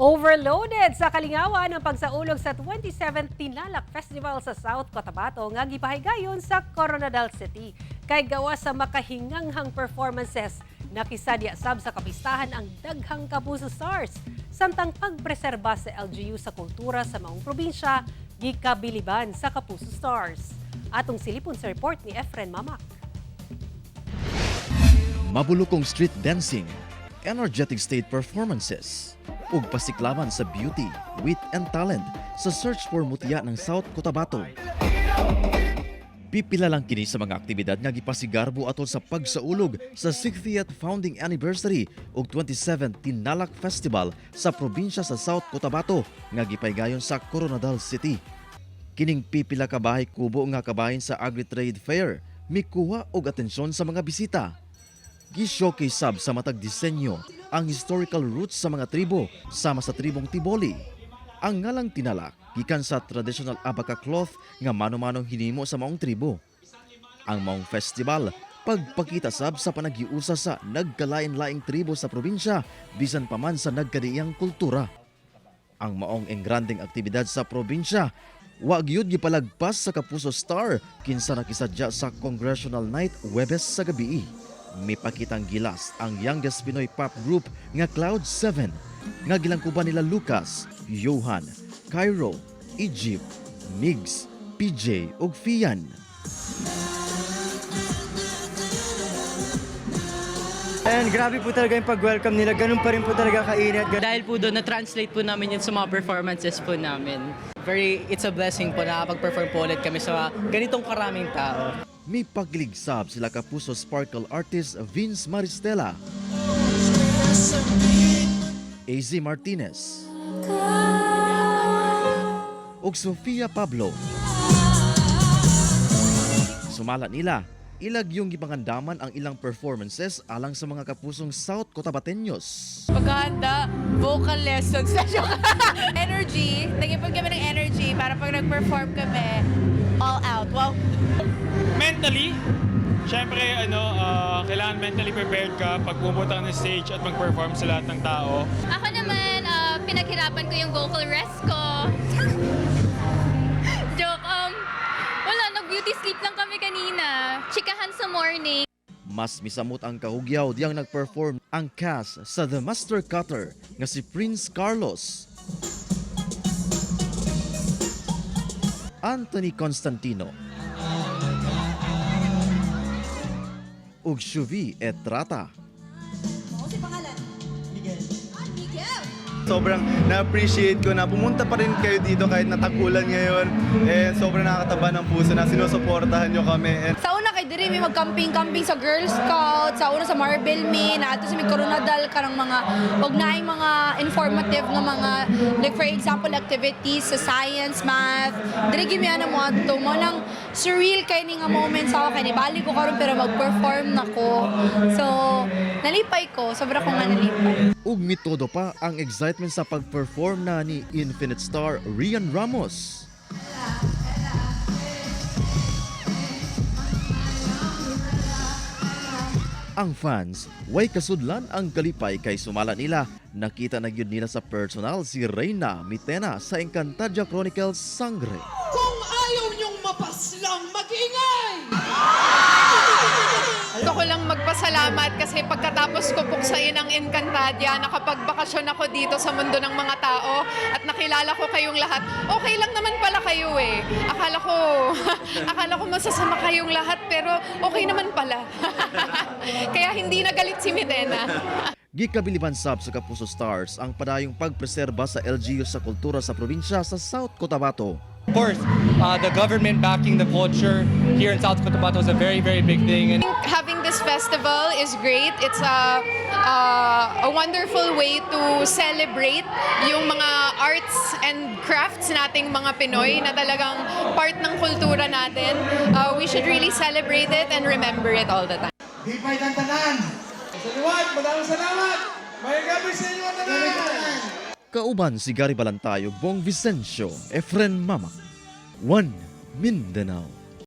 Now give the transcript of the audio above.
Overloaded sa kalingawan ang pagsaulog sa 27th Tinalak Festival sa South Cotabato nga gipahigayon sa Coronadal City. Kay gawa sa makahinganghang performances, nakisadya sab sa kapistahan ang daghang kapuso stars. Samtang pagpreserba sa LGU sa kultura sa maong probinsya, gikabiliban sa kapuso stars. Atong silipon sa report ni Efren Mamak. Mabulukong street dancing, energetic stage performances, ug pasiklaman sa beauty, wit and talent sa search for mutya ng South Cotabato. Pipila lang kini sa mga aktibidad nga gipasigarbo atol sa pagsaulog sa 60th founding anniversary ug 27th Tinalak Festival sa probinsya sa South Cotabato nga gipaygayon sa Coronadal City. Kining pipila ka bahay kubo nga kabahin sa Agri-Trade Fair mikuha og atensyon sa mga bisita. Gi-showcase sab sa matag disenyo ang historical roots sa mga tribo sama sa tribong Tiboli. Ang ngalang Tinalak gikan sa traditional abaca cloth nga mano-manong hinimo sa maong tribo. Ang maong festival pagpakita sab sa panagiusa sa nagkalain-laing tribo sa probinsya bisan pa man sa nagkadiiyang kultura. Ang maong engranding aktibidad sa probinsya wa gyud gipalagpas sa Kapuso Star kinsa nakisadya sa Congressional Night Huwebes sa gabi. Mipakitang gilas ang youngest Pinoy pop group nga Cloud7 nga gilangkuban nila Lucas, Johan, Cairo, Egypt, Migs, PJ ug Fian. And grabe po talaga yung pag-welcome nila. Ganun pa rin po talaga kainit. Dahil po doon, na-translate po namin yun sa mga performances po namin. It's a blessing po na pag-perform po ulit kami sa ganitong karaming tao. May pagligsab sila Kapuso Sparkle artist Vince Maristela, AZ Martinez, ug Sofia Pablo. Sumala nila, ilag yung gipangandaman ang ilang performances alang sa mga kapusong South Cotabateños. Paghahanda, vocal lessons. Energy, nag-ipon kami ng energy para pag nag-perform kami, all out. Wow! Mentally, syempre kailangan mentally prepared ka pag pumunta ka ng stage at mag-perform sa lahat ng tao. Ako naman, pinaghirapan ko yung vocal rest ko. Joke, wala, nag-beauty sleep lang kami kanina. Chikahan sa morning. Mas misamot ang kahugyaw diyang nag-perform ang cast sa The Master Cutter nga si Prince Carlos, Anthony Constantino, ug Shuvi Etrata. Sobrang na-appreciate ko na pumunta pa rin kayo dito kahit natagulan ngayon. And sobrang nakakataba ng puso na sinusuportahan nyo kami. And Sa una kay diri may mag-camping-camping sa Girl Scout, sa una sa Marble Me, nato sa may Coronadal karang mga ugnaing mga informative nga mga like for example activities sa science, math. Diri gyud mi ana mo adto mo nang surreal kay ni nga moments ako kay nibalik ko karon pero mag-perform nako. So nalipay ko, sobra ko nga nalipay. Ug mitodo pa ang excitement sa pag-perform na ni Infinite Star Rian Ramos. Ang fans, way kasudlan ang kalipay kay sumala nila. Nakita na gyud nila sa personal si Reyna Mitena sa Encantadia Chronicles Sangre. Kung ayaw niyong mapaslang, mag-ingay! Gusto ko lang magpasalamat kasi pagkatapos ko puksain ang Encantadia, nakapagbakasyon ako dito sa mundo ng mga tao at nakilala ko kayong lahat. Okay lang naman pala kayo eh. Akala ko masasama kayong lahat pero okay naman pala. Kaya hindi nagalit si Mitena. Gikabiliban sab sa Kapuso Stars ang padayong pagpreserba sa LGU sa kultura sa probinsya sa South Cotabato. Of course, the government backing the culture here in South Cotabato is a very, very big thing. And Having this festival is great. It's a wonderful way to celebrate yung mga arts and crafts nating mga Pinoy na talagang part ng kultura natin. We should really celebrate it and remember it all the time. Hipay ng tanan! Sa liwat, maraming salamat! May gabi sa inyo tanan! Kauban si Gary Balantayog, Bong Vicencio, Efren Mamak, One Mindanao.